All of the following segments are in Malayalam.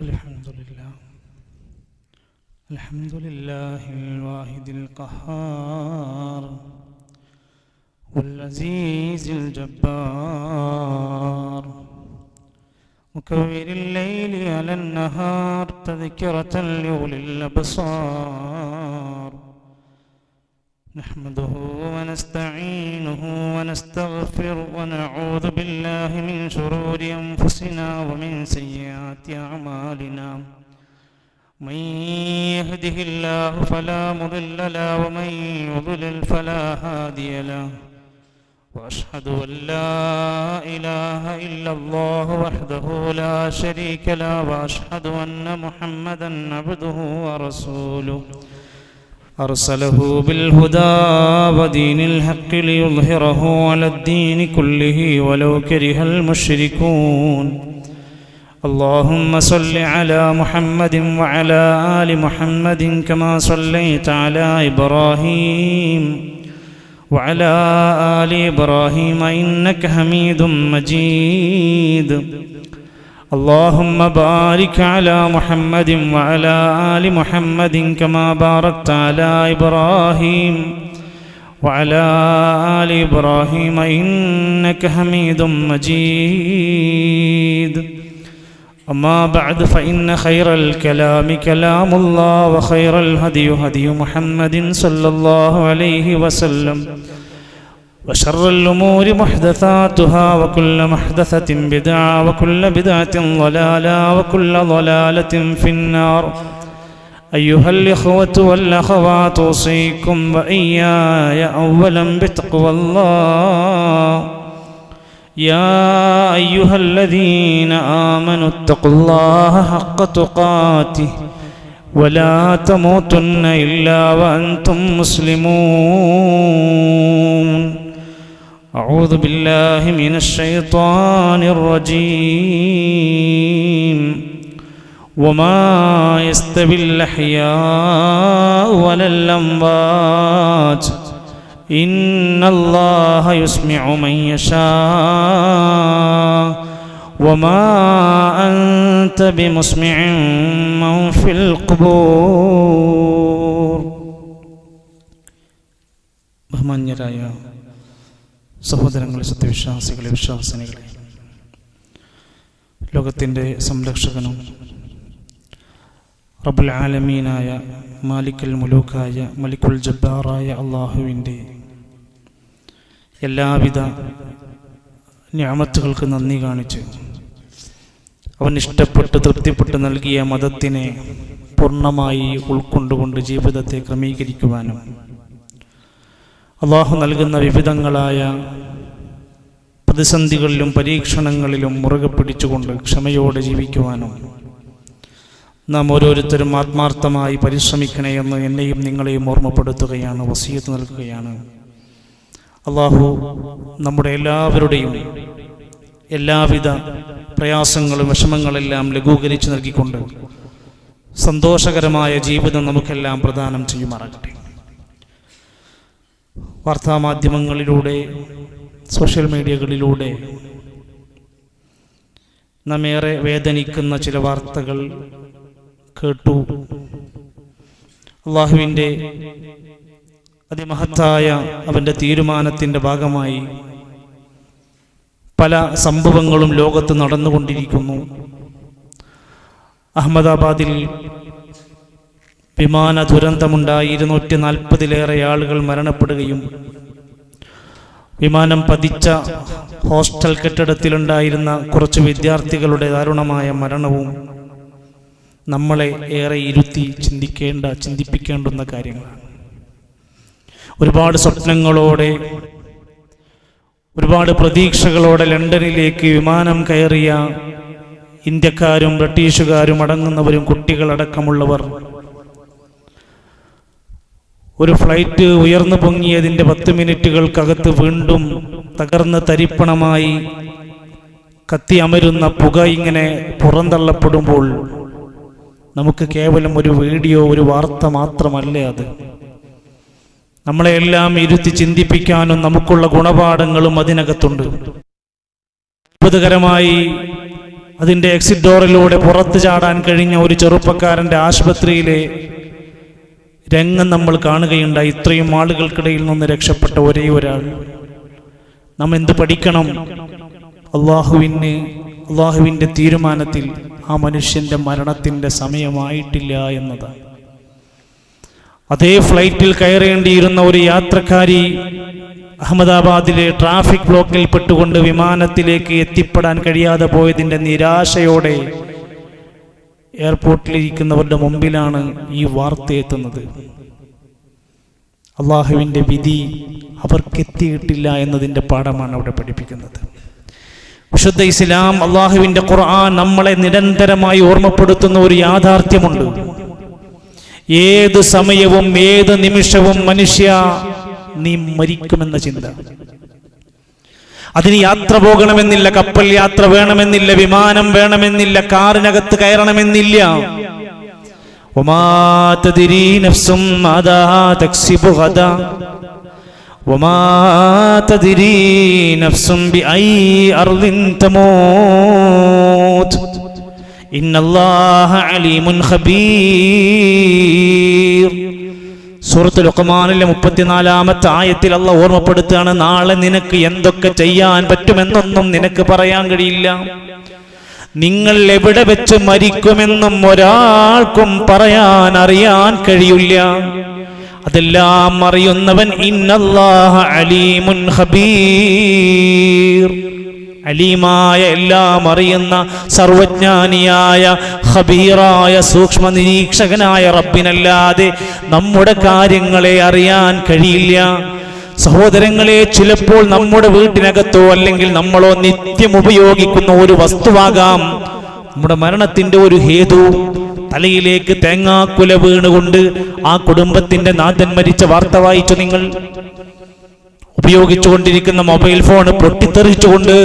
الحمد لله الواحد القهار والعزيز الجبار مكور الليل على النهار تذكرة لأولي الأبصار نحمده ونستعينه ونستغفر ونعوذ بالله من شرور أنفسنا ومن سيئات أعمالنا من يهده الله فلا مضل له ومن يضلل فلا هادي له وأشهد أن لا إله إلا الله وحده لا شريك له وأشهد أن محمدا عبده ورسوله أرسله بالهدى ودين الحق ليظهره على الدين كله ولو كره المشركون اللهم صل على محمد وعلى آل محمد كما صليت على إبراهيم وعلى آل إبراهيم إنك حميد مجيد اللهم بارك على محمد وعلى آل محمد كما باركت على إبراهيم وعلى آل إبراهيم إنك حميد مجيد أما بعد فإن خير الكلام كلام الله وخير الهدي هدي محمد صلى الله عليه وسلم وشر الأمور محدثاتها وكل محدثة بدعة وكل بدعة ضلالة وكل ضلالة في النار أيها الإخوة والأخوات أوصيكم وإياي أولا بتقوى الله يا أيها الذين آمنوا اتقوا الله حق تقاته ولا تموتن إلا وأنتم مسلمون أعوذ بالله من الشيطان الرجيم وما يستوي الأحياء ولا الأموات إن الله يسمع من يشاء وما أنت بمسمع من في القبور ബഹുമാന്യരായ സഹോദരങ്ങളെ, സത്യവിശ്വാസികളെ, വിശ്വാസിനികളെ, ലോകത്തിൻ്റെ സംരക്ഷകനും റബ്ബുൽ ആലമീനായ മാലിക്കുൽ മുലൂക്കായ മലിക്കുൽ ജബ്ബാറായ അള്ളാഹുവിൻ്റെ എല്ലാവിധ നിഅമത്തുകൾക്ക് നന്ദി കാണിച്ച് അവൻ ഇഷ്ടപ്പെട്ട് തൃപ്തിപ്പെട്ട് നൽകിയ മതത്തിനെ പൂർണ്ണമായി ഉൾക്കൊണ്ടുകൊണ്ട് ജീവിതത്തെ ക്രമീകരിക്കുവാനും അള്ളാഹു നൽകുന്ന വിവിധങ്ങളായ പ്രതിസന്ധികളിലും പരീക്ഷണങ്ങളിലും മുറുകെ പിടിച്ചുകൊണ്ട് ക്ഷമയോടെ ജീവിക്കുവാനും നാം ഓരോരുത്തരും ആത്മാർത്ഥമായി പരിശ്രമിക്കണേ എന്ന് എന്നെയും നിങ്ങളെയും ഓർമ്മപ്പെടുത്തുകയാണ്, വസിയത്ത് നൽകുകയാണ്. അള്ളാഹു നമ്മുടെ എല്ലാവരുടെയും എല്ലാവിധ പ്രയാസങ്ങളും വിഷമങ്ങളെല്ലാം ലഘൂകരിച്ച് നൽകിക്കൊണ്ട് സന്തോഷകരമായ ജീവിതം നമുക്കെല്ലാം പ്രദാനം ചെയ്യുമാറാകട്ടെ. വാർത്താമാധ്യമങ്ങളിലൂടെ, സോഷ്യൽ മീഡിയകളിലൂടെ നമ്മേറെ വേദനിക്കുന്ന ചില വാർത്തകൾ കേട്ടു. അള്ളാഹുവിൻ്റെ അതിമഹത്തായ അവൻ്റെ തീരുമാനത്തിൻ്റെ ഭാഗമായി പല സംഭവങ്ങളും ലോകത്ത് നടന്നുകൊണ്ടിരിക്കുന്നു. അഹമ്മദാബാദിൽ വിമാന ദുരന്തമുണ്ടായി 240-ലേറെ ആളുകൾ മരണപ്പെടുകയും വിമാനം പതിച്ച ഹോസ്റ്റൽ കെട്ടിടത്തിലുണ്ടായിരുന്ന കുറച്ച് വിദ്യാർത്ഥികളുടെ ദാരുണമായ മരണവും നമ്മളെ ഏറെ ഇരുത്തി ചിന്തിപ്പിക്കേണ്ടുന്ന കാര്യങ്ങളാണ്. ഒരുപാട് സ്വപ്നങ്ങളോടെ, ഒരുപാട് പ്രതീക്ഷകളോടെ ലണ്ടനിലേക്ക് വിമാനം കയറിയ ഇന്ത്യക്കാരും ബ്രിട്ടീഷുകാരും അടങ്ങുന്നവരും കുട്ടികളടക്കമുള്ളവർ ഒരു ഫ്ലൈറ്റ് ഉയർന്നു പൊങ്ങിയതിൻ്റെ 10 മിനിറ്റുകൾക്കകത്ത് വീണ്ടും തകർന്ന് തരിപ്പണമായി കത്തി അമരുന്ന പുക ഇങ്ങനെ പുറന്തള്ളപ്പെടുമ്പോൾ നമുക്ക് കേവലം ഒരു വീഡിയോ, ഒരു വാർത്ത മാത്രമല്ല അത്. നമ്മളെല്ലാം ഇരുത്തി ചിന്തിപ്പിക്കാനും നമുക്കുള്ള ഗുണപാഠങ്ങളും അതിനകത്തുണ്ട്. അത്ഭുതകരമായി അതിൻ്റെ എക്സിറ്റ് ഡോറിലൂടെ പുറത്തു ചാടാൻ കഴിഞ്ഞ ഒരു ചെറുപ്പക്കാരൻ്റെ ആശുപത്രിയിലെ രംഗം നമ്മൾ കാണുകയുണ്ടായി. ഇത്രയും ആളുകൾക്കിടയിൽ നിന്ന് രക്ഷപ്പെട്ട ഒരേ ഒരാൾ. നാം എന്ത് പഠിക്കണം? അള്ളാഹുവിൻ്റെ തീരുമാനത്തിൽ ആ മനുഷ്യൻ്റെ മരണത്തിൻ്റെ സമയമായിട്ടില്ല എന്നതാണ്. അതേ ഫ്ലൈറ്റിൽ കയറേണ്ടിയിരുന്ന ഒരു യാത്രക്കാരി അഹമ്മദാബാദിലെ ട്രാഫിക് ബ്ലോക്കിൽ പെട്ടുകൊണ്ട് വിമാനത്തിലേക്ക് എത്തിപ്പെടാൻ കഴിയാതെ പോയതിൻ്റെ നിരാശയോടെ എയർപോർട്ടിലിരിക്കുന്നവരുടെ മുമ്പിലാണ് ഈ വാർത്ത എത്തുന്നത്. അള്ളാഹുവിൻ്റെ വിധി അവർക്കെത്തിയിട്ടില്ല എന്നതിൻ്റെ പാഠമാണ് അവിടെ പഠിപ്പിക്കുന്നത്. വിശുദ്ധ ഇസ്ലാം, അള്ളാഹുവിൻ്റെ ഖുർആൻ നമ്മളെ നിരന്തരമായി ഓർമ്മപ്പെടുത്തുന്ന ഒരു യാഥാർത്ഥ്യമുണ്ട്. ഏത് സമയവും ഏത് നിമിഷവും മനുഷ്യ നീ മരിക്കുമെന്ന ചിന്ത. അതിന് യാത്ര പോകണമെന്നില്ല, കപ്പൽ യാത്ര വേണമെന്നില്ല, വിമാനം വേണമെന്നില്ല, കാറിനകത്ത് കയറണമെന്നില്ല. വമാ തദ്രീ നഫ്സും മാദാ തക്സിബു ഗദാ വമാ തദ്രീ നഫ്സും ബിഅയി അർളിൻ തമൂത് ഇന്നല്ലാഹ അലീമുൻ ഖബീർ. സൂറത്തുൽ ലുഖ്മാനിലെ 34-ാമത്തെ ആയത്തിൽ അല്ലാഹു ഓർമ്മപ്പെടുത്തുകയാണ്, നാളെ നിനക്ക് എന്തൊക്കെ ചെയ്യാൻ പറ്റുമെന്നൊന്നും നിനക്ക് പറയാൻ കഴിയില്ല. നിങ്ങൾ എവിടെ വെച്ച് മരിക്കുമെന്നും ഒരാൾക്കും അറിയാൻ കഴിയില്ല. അതെല്ലാം അറിയുന്നവൻ ഇന്നല്ലാഹ അലീമുൻ ഖബീർ. അലീമായ, എല്ലാം അറിയുന്ന, സർവജ്ഞാനിയായ, ഖബീറായ, സൂക്ഷ്മ നിരീക്ഷകനായ റബ്ബിനല്ലാതെ നമ്മുടെ കാര്യങ്ങളെ അറിയാൻ കഴിയില്ല. സഹോദരങ്ങളെ, ചിലപ്പോൾ നമ്മുടെ വീട്ടിനകത്തോ അല്ലെങ്കിൽ നമ്മളോ നിത്യം ഉപയോഗിക്കുന്ന ഒരു വസ്തുവാകാം നമ്മുടെ മരണത്തിന്റെ ഒരു ഹേതു. തലയിലേക്ക് തേങ്ങാക്കുല വീണുകൊണ്ട് ആ കുടുംബത്തിന്റെ നാഥൻ മരിച്ച വാർത്ത വായിച്ചു നിങ്ങൾ? ഉപയോഗിച്ചുകൊണ്ടിരിക്കുന്ന മൊബൈൽ ഫോൺ പൊട്ടിത്തെറിച്ചുകൊണ്ട്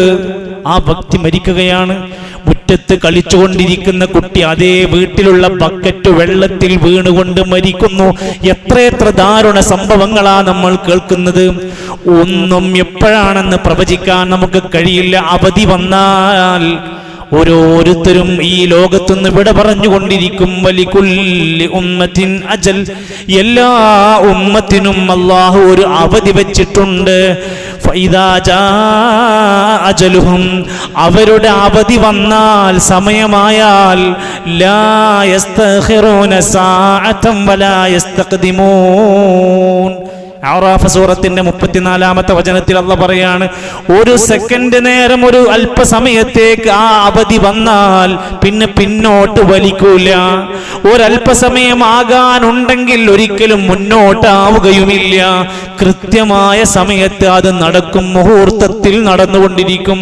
ആ വ്യക്തി മരിക്കുകയാണ്. മുറ്റത്ത് കളിച്ചുകൊണ്ടിരിക്കുന്ന കുട്ടി അതേ വീട്ടിലുള്ള ബക്കറ്റ് വെള്ളത്തിൽ വീണുകൊണ്ട് മരിക്കുന്നു. എത്രയെത്ര ദാരുണ സംഭവങ്ങളാ നമ്മൾ കേൾക്കുന്നത്. ഒന്നും എപ്പോഴാണെന്ന് പ്രവചിക്കാൻ നമുക്ക് കഴിയില്ല. അവധി വന്നാൽ ഓരോരുത്തരും ഈ ലോകത്തുനിന്ന് വിട പറഞ്ഞുകൊണ്ടിരിക്കും. വലികുല്ലി ഉമ്മത്തിൻ അജൽ, എല്ലാ ഉമ്മത്തിനും അല്ലാഹു ഒരു അവധി വെച്ചിട്ടുണ്ട്. ഫഇദാ ജാ അജലുഹും, അവരുടെ അവധി വന്നാൽ, സമയമായാൽ, ലാ യസ്തഖിറൂന സാഅതൻ വലാ യസ്തഖ്ദിമൂൻ. അറാഫ് സൂറത്തിന്റെ 34-ാമത്തെ വചനത്തിൽ അല്ലാഹു പറയാണ്, ഒരു സെക്കൻഡ് നേരം, ഒരു അല്പസമയത്തേക്ക് ആ അവധി വന്നാൽ പിന്നെ പിന്നോട്ട് വലിക്കൂല. ഒരല്പസമയം ആകാനുണ്ടെങ്കിൽ ഒരിക്കലും മുന്നോട്ടാവുകയുമില്ല. കൃത്യമായ സമയത്ത് അത് നടക്കും, മുഹൂർത്തത്തിൽ നടന്നുകൊണ്ടിരിക്കും.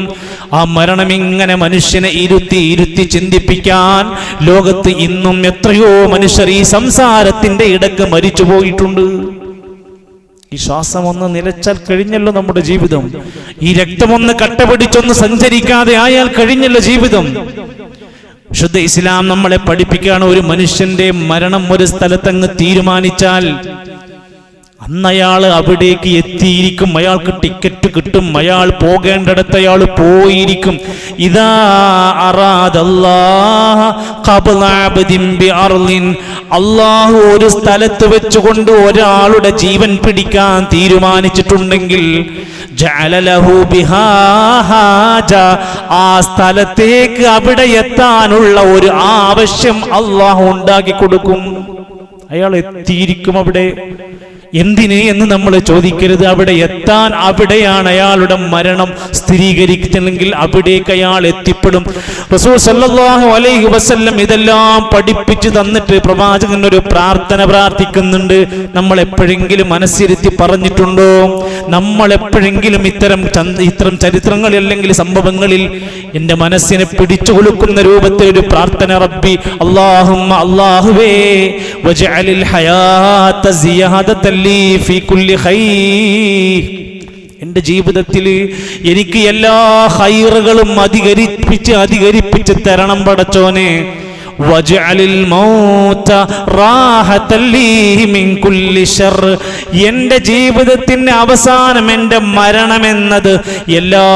ആ മരണം ഇങ്ങനെ മനുഷ്യനെ ഇരുത്തി ചിന്തിപ്പിക്കാൻ ലോകത്ത് ഇന്നും എത്രയോ മനുഷ്യർ ഈ സംസാരത്തിന്റെ ഇടക്ക് മരിച്ചു പോയിട്ടുണ്ട്. ഈ ശ്വാസം ഒന്ന് നിലച്ചാൽ കഴിഞ്ഞല്ലോ നമ്മുടെ ജീവിതം. ഈ രക്തമൊന്ന് കട്ടപിടിച്ചൊന്ന് സഞ്ചരിക്കാതെ ആയാൽ കഴിഞ്ഞല്ലോ ജീവിതം. ശുദ്ധ ഇസ്ലാം നമ്മളെ പഠിപ്പിക്കുകയാണ്, ഒരു മനുഷ്യന്റെ മരണം ഒരു സ്ഥലത്തങ്ങ് തീരുമാനിച്ചാൽ അന്നയാൾ അവിടേക്ക് എത്തിയിരിക്കും. അയാൾക്ക് ടിക്കറ്റ് കിട്ടും, അയാൾ പോകേണ്ടിടത്ത് അയാൾ പോയിരിക്കും. ഇദാ അറാദല്ലാഹ ഖബ്ല അബ്ദിൻ ബിഅർളിൻ, അല്ലാഹു ഒരു സ്ഥലത്ത് വെച്ചുകൊണ്ട് ഒരാളുടെ ജീവൻ പിടിക്കാൻ തീരുമാനിച്ചിട്ടുണ്ടെങ്കിൽ ജഅല ലഹു ബിഹാ ഹാജ, ആ സ്ഥലത്തേക്ക് അവിടെ എത്താനുള്ള ഒരു ആവശ്യം അല്ലാഹു ഉണ്ടാക്കി കൊടുക്കും. അയാൾ എത്തിയിരിക്കും അവിടെ. എന്തിന് എന്ന് നമ്മൾ ചോദിക്കരുത്. അവിടെ എത്താൻ, അവിടെയാണ് അയാളുടെ മരണം സ്ഥിരീകരിക്കുന്നെങ്കിൽ അവിടേക്ക് അയാൾ എത്തിപ്പെടും. റസൂൽ സല്ലല്ലാഹു അലൈഹി വസല്ലം ഇതെല്ലാം പഠിപ്പിച്ചു തന്നിട്ട് പ്രവാചകൻ ഒരു പ്രാർത്ഥന പ്രാർത്ഥിക്കുന്നുണ്ട്. നമ്മൾ എപ്പോഴെങ്കിലും മനസ്സിരുത്തി പറഞ്ഞിട്ടുണ്ടോ? നമ്മൾ എപ്പോഴെങ്കിലും ഇത്തരം ചരിത്രങ്ങൾ അല്ലെങ്കിൽ സംഭവങ്ങളിൽ എൻ്റെ മനസ്സിനെ പിടിച്ചു കുലുക്കുന്ന രൂപത്തിൽ ഒരു പ്രാർത്ഥന, റബ്ബി അല്ലാഹുമ്മ, അല്ലാഹുവേ, വജഅലിൽ ഹയാത സിയാദതൻ ലീ ഫീ കുല്ലി ഖൈർ, എൻ്റെ ജീവിതത്തിൽ എനിക്ക് എല്ലാ ഖൈറുകളും അധികരിപ്പിച്ച് തരണം പടച്ചോനെ. വജഅലിൽ മൗത റാഹതൻ ലീ മിൻ കുല്ലി ശർ. എൻ്റെ ജീവിതത്തിന്റെ അവസാനം എൻ്റെ മരണമെന്നത് എല്ലാ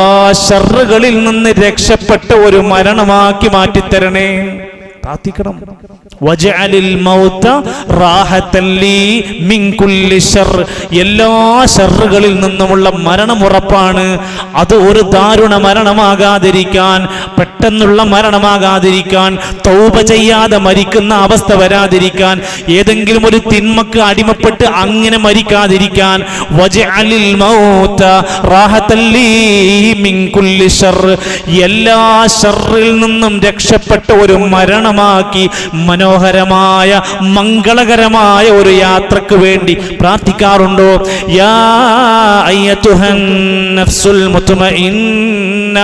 ശർറുകളിൽ നിന്ന് രക്ഷപ്പെട്ട ഒരു മരണമാക്കി മാറ്റിത്തരണേ. പ്രാർത്ഥിക്കണം. വജഅലിൽ മൗത റാഹതൻ ലീ മിൻ കുല്ലി ശർ. എല്ലാ ശർറുകളിൽ നിന്നുമുള്ള മരണം ഉറപ്പാണ്. അത് ഒരു ദാരുണ മരണമാകാതിരിക്കാൻ, പെട്ടെന്നുള്ള മരണമാകാതിരിക്കാൻ, തൗബ ചെയ്യാതെ മരിക്കുന്ന അവസ്ഥ വരാതിരിക്കാൻ, ഏതെങ്കിലും ഒരു തിന്മക്ക് അടിമപ്പെട്ട് അങ്ങനെ മരിക്കാതിരിക്കാൻ, വജഅലിൽ മൗത റാഹതൻ ലീ മിൻ കുല്ലി ശർ, എല്ലാ ശർറിൽ നിന്നും രക്ഷപ്പെട്ട ഒരു മരണമാക്കി മനോഹരമായ മംഗളകരമായ ഒരു യാത്രക്ക് വേണ്ടി പ്രാർത്ഥിക്കാറുണ്ടോ? യാ അയ്യതുഹൻ നഫ്സുൽ മുത്മഇന്ന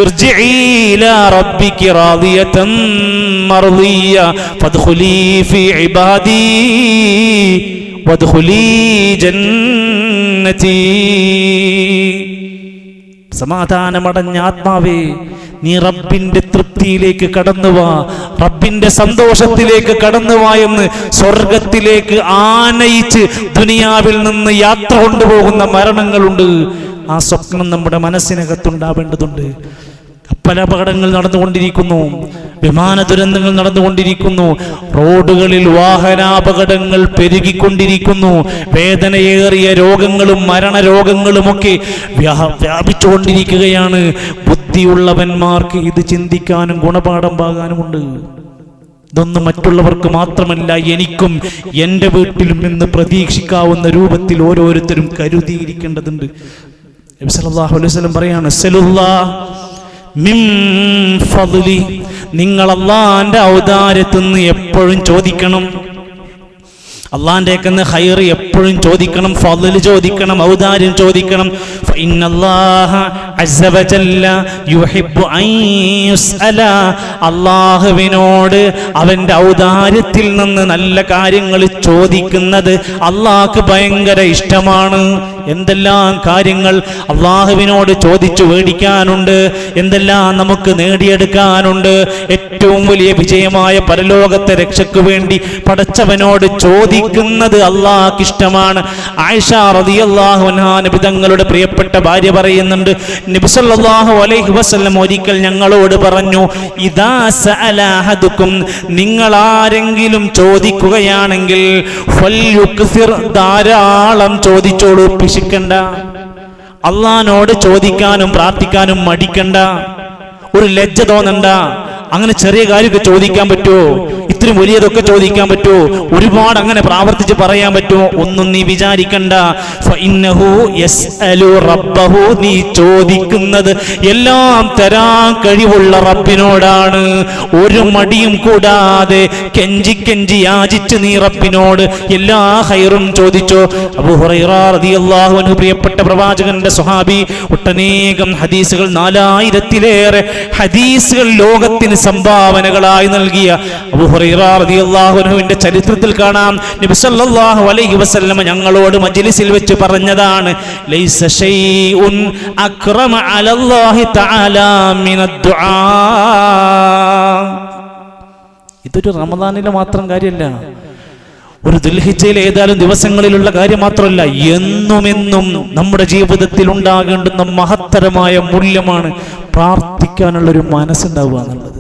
ഇർജിഇ ഇലാ റബ്ബികി റാദിയതൻ മർദിയ ഫദ്ഖുലി ഫീ ഇബാദി വദ്ഖുലി ജന്നതി. സമാധാനമടഞ്ഞ ആത്മാവേ, നീ റബ്ബിന്റെ തൃപ്തിയിലേക്ക് കടന്നുവാ, റബ്ബിന്റെ സന്തോഷത്തിലേക്ക് കടന്നുവാ എന്ന് സ്വർഗത്തിലേക്ക് ആനയിച്ച് ദുനിയാവിൽ നിന്ന് യാത്ര കൊണ്ടുപോകുന്ന മരണങ്ങളുണ്ട്. ആ സ്വപ്നം നമ്മുടെ മനസ്സിനകത്തുണ്ടാവേണ്ടതുണ്ട്. കപ്പലപകടങ്ങൾ നടന്നുകൊണ്ടിരിക്കുന്നു, വിമാന ദുരന്തങ്ങൾ നടന്നുകൊണ്ടിരിക്കുന്നു, റോഡുകളിൽ വാഹനാപകടങ്ങൾ പെരുകിക്കൊണ്ടിരിക്കുന്നു, വേദനയേറിയ രോഗങ്ങളും മരണരോഗങ്ങളുമൊക്കെ വ്യാപിച്ചുകൊണ്ടിരിക്കുകയാണ്. ബുദ്ധിയുള്ളവന്മാർക്ക് ഇത് ചിന്തിക്കാനും ഗുണപാഠം പാകാനുമുണ്ട്. ഇതൊന്നും മറ്റുള്ളവർക്ക് മാത്രമല്ല, എനിക്കും എൻ്റെ വീട്ടിലും എന്ന് പ്രതീക്ഷിക്കാവുന്ന രൂപത്തിൽ ഓരോരുത്തരും കരുതിയിരിക്കേണ്ടതുണ്ട്. നബി സല്ലല്ലാഹു അലൈഹി വസല്ലം പറയാണ്, മിൻ ഫദ്ലി, നിങ്ങൾ അല്ലാഹുവിന്റെ ഔദാര്യത്തിൽ നിന്ന് എപ്പോഴും ചോദിക്കണം. അള്ളാന്റെ ഖൈർ എപ്പോഴും ചോദിക്കണം, ഫദ്ൽ ചോദിക്കണം, ഔദാര്യം ചോദിക്കണം. ഫഇന്നല്ലാഹ അസ്സ വജല്ല യുഹിബ്ബു അൻ യുസ്അല, അല്ലാഹുവിനോട് അവന്റെ ഔദാര്യത്തിൽ നിന്ന് നല്ല കാര്യങ്ങൾ ചോദിക്കുന്നത് അള്ളാഹ്ക്ക് ഭയങ്കര ഇഷ്ടമാണ്. എന്തെല്ലാം കാര്യങ്ങൾ അള്ളാഹുവിനോട് ചോദിച്ചു മേടിക്കാനുണ്ട്, എന്തെല്ലാം നമുക്ക് നേടിയെടുക്കാനുണ്ട്. ഏറ്റവും വലിയ വിജയമായ പരലോകത്തെ രക്ഷയ്ക്ക് വേണ്ടി പടച്ചവനോട് ചോദിക്കുന്നത് അള്ളാഹ്ക്ക് ഇഷ്ടമാണ്. ആയിഷ റളിയല്ലാഹു അൻഹാ നബി തങ്ങളുടെ പ്രിയപ്പെട്ട ഭാര്യ പറയുന്നുണ്ട്, നബി സല്ലല്ലാഹു അലൈഹി വസല്ലം ഒരിക്കൽ ഞങ്ങളോട് പറഞ്ഞു, ഇദാ സഅല അഹദുക്കും, നിങ്ങൾ ആരെങ്കിലും ചോദിക്കുകയാണെങ്കിൽ ഫൽയുക്സിർ, ധാരാളം ചോദിച്ചോളൂ, പിശിക്കണ്ട. അള്ളാഹിനോട് ചോദിക്കാനും പ്രാർത്ഥിക്കാനും മടിക്കണ്ട, ഒരു ലജ്ജ തോന്നണ്ട. അങ്ങനെ ചെറിയ കാര്യമൊക്കെ ചോദിക്കാൻ പറ്റുമോ? ഇത്രയും വലിയതൊക്കെ ചോദിക്കാൻ പറ്റുമോ? ഒരുപാട് അങ്ങനെ പ്രാവർത്തിച്ച് പറയാൻ പറ്റുമോ? ഒന്നും നീ വിചാരിക്കണ്ട. ഫഇന്നഹു യസ്അലു റബ്ബഹു, നീ ചോദിക്കുന്നത് എല്ലാം തരാൻ കഴിവുള്ള റബ്ബിനോടാണ്. ഒരു മടിയും കൂടാതെ കെഞ്ചി കെഞ്ചി യാചിച്ച് നീ റബ്ബിനോട് എല്ലാ ഖൈറും ചോദിച്ചോ. അബൂ ഹുറൈറ റളിയല്ലാഹു അൻഹു, പ്രിയപ്പെട്ട പ്രവാചകന്റെ സ്വഹാബി, ഒട്ടനേകം ഹദീസുകൾ, 4000-ലേറെ ഹദീസുകൾ ലോകത്തിന് സംഭാവനകളായി നൽകിയ അബൂ ഹുറൈറ റളിയല്ലാഹു അൻഹുവിന്റെ ചരിത്രത്തിൽ കാണാം, നബി സല്ലല്ലാഹു അലൈഹി വസല്ലം ഞങ്ങളോട് മജ്ലിസിൽ വെച്ച് പറഞ്ഞതാണ്, ലൈസ ശൈഉൻ അക്റമ അലല്ലാഹി തആല മിനദ് ദുആ. ഇതൊരു റമദാനിലെ മാത്രം കാര്യമല്ല, ഒരു ദുൽഹിജ്ജയിലെ ഏതാനും ദിവസങ്ങളിലുള്ള കാര്യം മാത്രമല്ല, എന്നുമെന്നും നമ്മുടെ ജീവിതത്തിൽ ഉണ്ടാകേണ്ടുന്ന മഹത്തരമായ മൂല്യമാണ് പ്രാർത്ഥിക്കാനുള്ളൊരു മനസ്സുണ്ടാവുക എന്നുള്ളത്.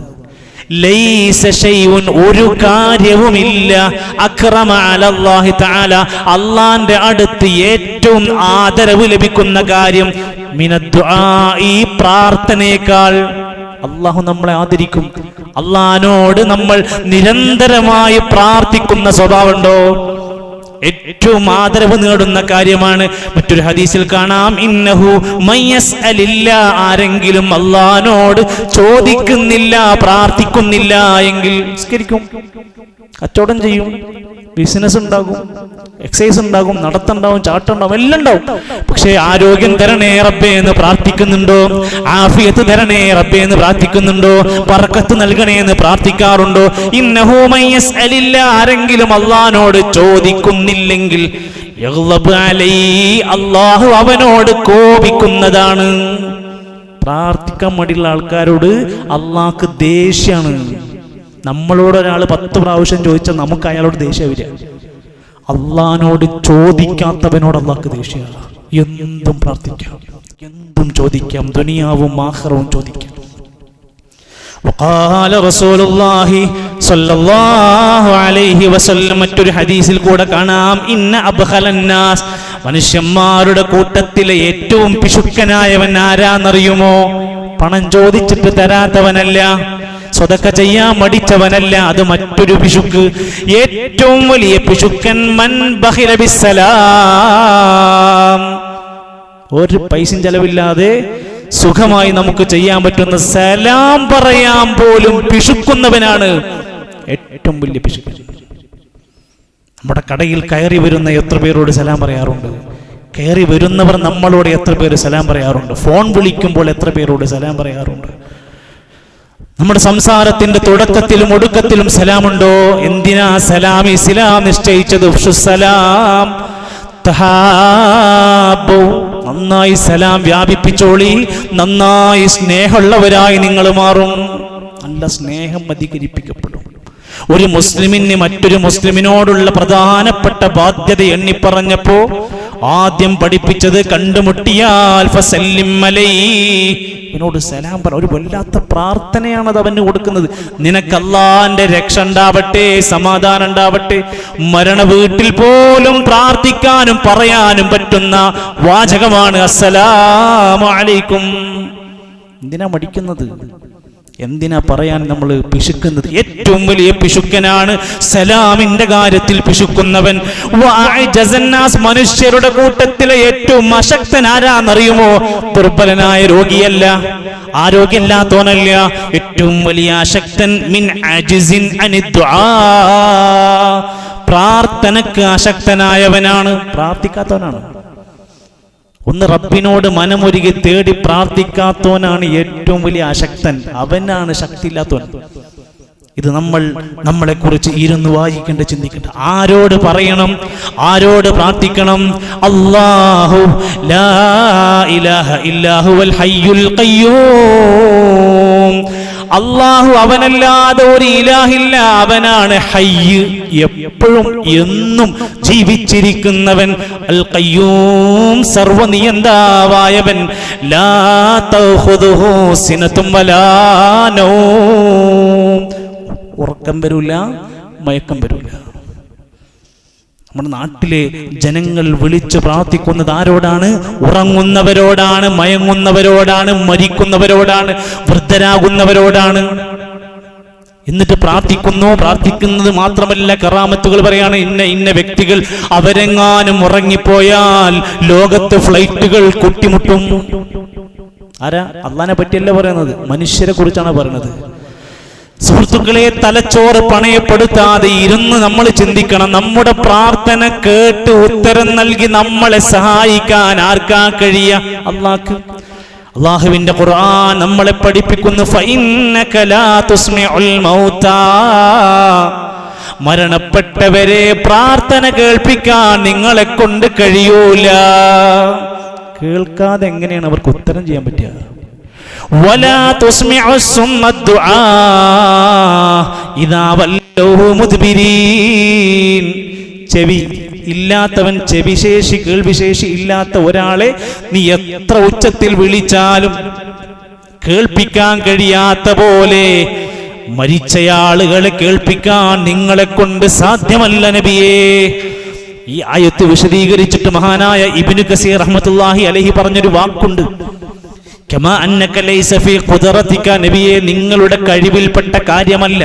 ലൈസ ശൈഉൻ, ഒരു കാര്യവുമില്ല, അക്റമ അലല്ലാഹി തആല, അല്ലാഹുവിന്റെ അടുത്ത് ഏറ്റവും ആദരവ് ലഭിക്കുന്ന കാര്യം, മിനദ് ദുആ, ഈ പ്രാർത്ഥനയേക്കാൾ. അള്ളാഹു നമ്മളെ ആദരിക്കും. അള്ളാഹിനോട് നമ്മൾ നിരന്തരമായി പ്രാർത്ഥിക്കുന്ന സ്വഭാവമുണ്ടോ? ഏറ്റവും ആദരവ് നേടുന്ന കാര്യമാണ്. മറ്റൊരു ഹദീസിൽ കാണാം, ഇന്നഹു മയ്യസ്അലില്ല, ആരെങ്കിലും അള്ളാഹിനോട് ചോദിക്കുന്നില്ല, പ്രാർത്ഥിക്കുന്നില്ല എങ്കിൽ നിസ്കരിക്കും, കച്ചവടം ചെയ്യും, ബിസിനസ് ഉണ്ടാകും, എക്സസൈസ് ഉണ്ടാകും, നടത്തുണ്ടാവും, ചാട്ടുണ്ടാവും, എല്ലാം ഉണ്ടാവും. പക്ഷേ ആരോഗ്യം തരണേ റബ്ബേ എന്ന് പ്രാർത്ഥിക്കുന്നുണ്ടോ? ആഫിയത്ത് തരണേ റബ്ബേ എന്ന് പ്രാർത്ഥിക്കുന്നുണ്ടോ? ബർക്കത്ത് നൽകണേ എന്ന് പ്രാർത്ഥിക്കാറുണ്ടോ? ഇന്നഹു മയ്യസ്അലില്ല, ആരെങ്കിലും അള്ളാഹിനോട് ചോദിക്കുന്നില്ലെങ്കിൽ യഗ്ളബ് അലൈഹി, അള്ളാഹു അവനോട് കോപിക്കുന്നതാണ്. പ്രാർത്ഥിക്കാൻ മടിയുള്ള ആൾക്കാരോട് അള്ളാഹ്ക്ക് ദേഷ്യാണ്. നമ്മളോട് ഒരാൾ 10 പ്രാവശ്യം ചോദിച്ചാൽ നമുക്ക് അയാളോട് ദേഷ്യം വരിക. അള്ളാഹിനോട് ചോദിക്കാത്തവനോട് അള്ളാഹ്ക്ക് ദേഷ്യമാണ്. എന്തും പ്രാർത്ഥിക്കാം, എന്തും ചോദിക്കാം, ദുനിയാവും ആഖിറവും ചോദിക്കാം. വഖാല റസൂലുള്ളാഹി സ്വല്ലല്ലാഹു അലൈഹി വസല്ലം മറ്റൊരു ഹദീസിൽ കൂടെ കാണാം, ഇന്ന അബ്ഖലന്നാസ്, മനുഷ്യന്മാരുടെ കൂട്ടത്തിലെ ഏറ്റവും പിശുക്കനായവൻ ആരാന്നറിയുമോ? പണം ചോദിച്ചിട്ട് തരാത്തവനല്ല, സ്വതക്ക ചെയ്യാൻ മടിച്ചവനല്ല, അത് മറ്റൊരു പിശുക്ക്. ഏറ്റവും വലിയ പിശുക്കൻ മൻ ബഖില ബിസ്സലാം, ഒരു പൈസയും ചെലവില്ലാതെ സുഖമായി നമുക്ക് ചെയ്യാൻ പറ്റുന്ന സലാം പറയാൻ പോലും പിശുക്കുന്നവനാണ് ഏറ്റവും വലിയ പിശുക്കൻ. നമ്മുടെ കടയിൽ കയറി വരുന്ന എത്ര പേരോട് സലാം പറയാറുണ്ട്? കയറി വരുന്നവർ നമ്മളോട് എത്ര പേര് സലാം പറയാറുണ്ട്? ഫോൺ വിളിക്കുമ്പോൾ എത്ര പേരോട് സലാം പറയാറുണ്ട്? നമ്മുടെ സംസാരത്തിന്റെ തുടക്കത്തിലും ഒടുക്കത്തിലും സലാമുണ്ടോ? എന്തിനാ സലാം? ഇസ്ലാം നിശ്ചയിച്ചത് സലാം തഹാബു, നന്നായി സലാം വ്യാപിപ്പിച്ചോളി, നന്നായി സ്നേഹമുള്ളവരായി നിങ്ങൾ മാറും, നല്ല സ്നേഹം അധികരിപ്പിക്കപ്പെടും. ഒരു മുസ്ലിമിന് മറ്റൊരു മുസ്ലിമിനോടുള്ള പ്രധാനപ്പെട്ട ബാധ്യത എണ്ണിപ്പറഞ്ഞപ്പോ ആദ്യം പഠിപ്പിച്ചത് കണ്ടുമുട്ടിയാൽ ഫസല്ലിം അലൈഹി, അവനോട് സലാം പറ. ഒരു വല്ലാത്ത പ്രാർത്ഥനയാണത് അവന് കൊടുക്കുന്നത്. നിനക്ക് അല്ലാഹുവിന്റെ രക്ഷ ഉണ്ടാവട്ടെ, സമാധാനം ഉണ്ടാവട്ടെ. മരണ വീട്ടിൽ പോലും പ്രാർത്ഥിക്കാനും പറയാനും പറ്റുന്ന വാചകമാണ് അസ്സലാമു അലൈക്കും. എന്തിനാ മടിക്കുന്നത്? എന്തിനാ പറയാൻ നമ്മൾ പിശുക്കുന്നത്? ഏറ്റവും വലിയ പിശുക്കനാണ് സലാമിന്റെ കാര്യത്തിൽ പിശുക്കുന്നവൻ. മനുഷ്യരുടെ കൂട്ടത്തിലെ ഏറ്റവും അശക്തൻ ആരാന്നറിയുമോ? ദുർബലനായ രോഗിയല്ല, ആരോഗ്യമില്ലാത്തവനല്ല. ഏറ്റവും വലിയ അശക്തൻ മിൻ അജിസിൻ അനിദ്ദുആ, പ്രാർത്ഥനക്ക് അശക്തനായവനാണ്, പ്രാർത്ഥിക്കാത്തവനാണ്. ഒന്ന് റബ്ബിനോട് മനമൊരുകി തേടി പ്രാർത്ഥിക്കാത്തവനാണ് ഏറ്റവും വലിയ അശക്തൻ, അവനാണ് ശക്തിയില്ലാത്തവൻ. ഇത് നമ്മളെ കുറിച്ച് ഇരുന്ന് വായിക്കേണ്ട, ചിന്തിക്കേണ്ട. ആരോട് പറയണം, ആരോട് പ്രാർത്ഥിക്കണം? അല്ലാഹു ലാ ഇലാഹ ഇല്ലാ ഹുവൽ ഹയ്യുൽ ഖയ്യൂം, അല്ലാഹു അവനല്ലാതെ ഒരു ഇലാഹില്ല, അവനാണ് ഹയ്യ്, എപ്പോഴും എന്നും ജീവിച്ചിരിക്കുന്നവൻ. അൽ ഖയ്യൂം, സർവനിയന്താവായവൻ. ലാ തഖുദുഹു സിനതും വലാ നൗം, ഉറക്കം വരൂല, മയക്കം വരൂല. നമ്മുടെ നാട്ടിലെ ജനങ്ങൾ വിളിച്ചു പ്രാർത്ഥിക്കുന്നത് ആരോടാണ്? ഉറങ്ങുന്നവരോടാണ്, മയങ്ങുന്നവരോടാണ്, മരിക്കുന്നവരോടാണ്, വൃദ്ധരാകുന്നവരോടാണ്. എന്നിട്ട് പ്രാർത്ഥിക്കുന്നത് മാത്രമല്ല, കറാമത്തുകൾ പറയാണ്. ഇന്ന വ്യക്തികൾ അവരെങ്ങാനും ഉറങ്ങിപ്പോയാൽ ലോകത്ത് ഫ്ലൈറ്റുകൾ കൂട്ടിമുട്ടും. ആരാ? അള്ളാനെ പറ്റിയല്ല പറയുന്നത്, മനുഷ്യരെ കുറിച്ചാണ് പറയുന്നത്. സുഹൃത്തുക്കളെ, തലച്ചോറ് പണയപ്പെടുത്താതെ ഇരുന്ന് നമ്മൾ ചിന്തിക്കണം. നമ്മുടെ പ്രാർത്ഥന കേട്ട് ഉത്തരം നൽകി നമ്മളെ സഹായിക്കാൻ ആർക്കാ കഴിയ? അള്ളാഹ്ക്ക്. അള്ളാഹുവിന്റെ ഖുർആൻ നമ്മളെ പഠിപ്പിക്കുന്നു, ഫഇന്നക ലാ തുസ്മിഉൽ മൗതാ, മരണപ്പെട്ടവരെ പ്രാർത്ഥന കേൾപ്പിക്കാൻ നിങ്ങളെ കൊണ്ട് കഴിയൂല. കേൾക്കാതെ എങ്ങനെയാണ് അവർക്ക് ഉത്തരം ചെയ്യാൻ പറ്റുക? വലാ തുസ്മിഉ സുമ്മ ദുആ ഇദാ വല്ലൂ മുദ്ബിരീൻ, ചെവി ഇല്ലാത്തവൻ, ചെവിശേഷി കേൾവിശേഷി ഇല്ലാത്ത ഒരാളെ നീ എത്ര ഉച്ചത്തിൽ വിളിച്ചാലും കേൾപ്പിക്കാൻ കഴിയാത്ത പോലെ മരിച്ചയാളുകളെ കേൾപ്പിക്കാൻ നിങ്ങളെ കൊണ്ട് സാധ്യമല്ല നബിയേ. ഈ ആയത്ത് വിശദീകരിച്ചിട്ട് മഹാനായ ഇബ്നു കസീർ റഹ്മത്തുള്ളാഹി അലൈഹി പറഞ്ഞൊരു വാക്കുണ്ട്, കമാ അന്നക ലൈസ ഫീ ഖുദ്റതിക, നബിയേ നിങ്ങളുടെ കഴിവിൽപ്പെട്ട കാര്യമല്ല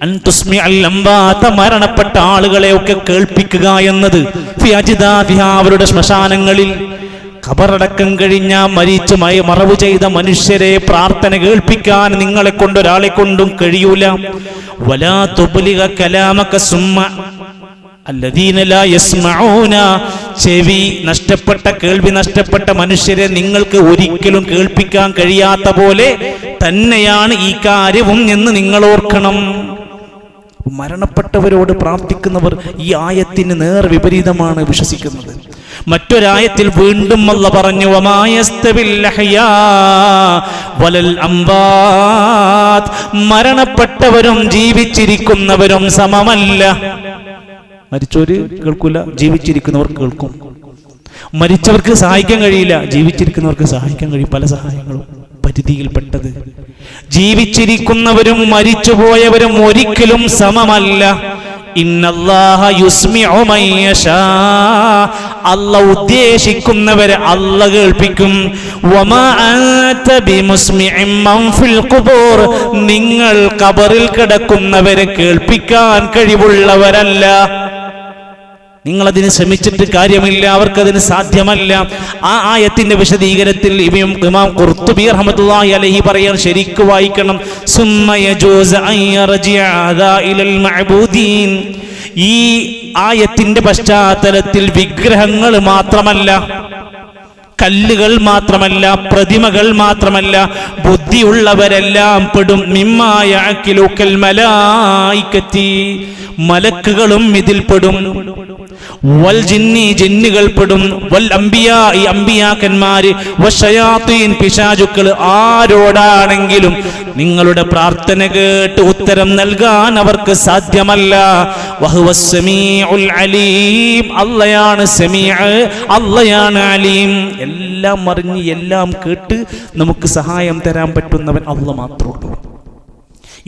അൻ തുസ്മിഅൽ അംവാത, മരണപ്പെട്ട ആളുകളെ ഒക്കെ കേൾപ്പിക്കുക എന്നത്. ഫി അജ്ദാദിഹാ, അവരുടെ ശ്മശാനങ്ങളിൽ. ഖബറടക്കം കഴിഞ്ഞ മരിച്ചു മറവ് ചെയ്ത മനുഷ്യരെ പ്രാർത്ഥന കേൾപ്പിക്കാൻ നിങ്ങളെ കൊണ്ട് ഒരാളെ കൊണ്ടും കഴിയൂല. വലാ തുബ്ലിഗ കലാമക സുമ്മ അല്ലദീന ലാ യസ്മഊന, ചെവി നഷ്ടപ്പെട്ട, കേൾവി നഷ്ടപ്പെട്ട മനുഷ്യരെ നിങ്ങൾക്ക് ഒരിക്കലും കേൾപ്പിക്കാൻ കഴിയാത്ത പോലെ തന്നെയാണ് ഈ കാര്യവും എന്ന് നിങ്ങൾ ഓർക്കണം. മരണപ്പെട്ടവരോട് പ്രാർത്ഥിക്കുന്നവർ ഈ ആയത്തിന് നേർ വിപരീതമാണ് വിശ്വസിക്കുന്നത്. മറ്റൊരായത്തിൽ വീണ്ടും അല്ലാഹു പറഞ്ഞു വമാ യസ്തവിൽ അഹ്യാ വലൽ അംവാത്, മരണപ്പെട്ടവരും ജീവിച്ചിരിക്കുന്നവരും സമമല്ല. മരിച്ചവര് കേൾക്കൂല, ജീവിച്ചിരിക്കുന്നവർ കേൾക്കും. മരിച്ചവർക്ക് സഹായിക്കാൻ കഴിയില്ല, ജീവിച്ചിരിക്കുന്നവർക്ക് സഹായിക്കാൻ കഴിയും. പല സഹായങ്ങളും പരിധിയിൽപ്പെട്ടത്. ജീവിച്ചിരിക്കുന്നവരും മരിച്ചുപോയവരും ഒരിക്കലും സമമല്ല. ഇന്നല്ലാഹ യുസ്മിഉ മൻ യശാ, അല്ലാഹു ഉദ്ദേശിക്കുന്നവരെ അല്ലാഹു കേൾപ്പിക്കും. വമാ അൻത ബിമുസ്മിഇൻ മൻ ഫിൽ ഖുബൂർ, നിങ്ങൾ ഖബറിൽ കിടക്കുന്നവരെ കേൾപ്പിക്കാൻ കഴിവുള്ളവരല്ല. നിങ്ങളതിന് ശ്രമിച്ചിട്ട് കാര്യമില്ല, അവർക്കതിന് സാധ്യമല്ല. ആ ആയത്തിന്റെ വിശദീകരണത്തിൽ ഇമാം ഖുർത്തുബി റഹ്മത്തുള്ളാഹി അലൈഹി പറയാൻ, ശരിക്ക് വായിക്കണം. സുമ്മ യജൂസ് അൻ യർജിഅ ദാ ഇലൽ മഅബൂദീൻ. ഈ ആയത്തിന്റെ പശ്ചാത്തലത്തിൽ വിഗ്രഹങ്ങൾ മാത്രമല്ല, കല്ലുകൾ മാത്രമല്ല, പ്രതിമകൾ മാത്രമല്ല, ബുദ്ധിയുള്ളവരെല്ലാം പെടും. മിമ്മാ യഅഖിലുൽ മലായികത്തി, മലക്കുകളും ഇതിൽ പെടും. വൽ ജിന്നി, ജിന്നുകൾ പെടും. വൽ അംബിയാ, ഈ അംബിയാക്കന്മാര്. വശയാത്തീൻ, പിശാചുക്കൾ. ആരോടാണെങ്കിലും നിങ്ങളുടെ പ്രാർത്ഥന കേട്ട് ഉത്തരം നൽകാൻ അവർക്ക് സാധ്യമല്ല. വഹുവസ് സമീഉൽ അലീം, അല്ലാഹയാണ് സമീഅ്, അല്ലാഹയാണ് അലീം. എല്ലാം അറിഞ്ഞ് എല്ലാം കേട്ട് നമുക്ക് സഹായം തരാൻ പറ്റുന്നവൻ അല്ലാഹ് മാത്രമേ ഉള്ളൂ.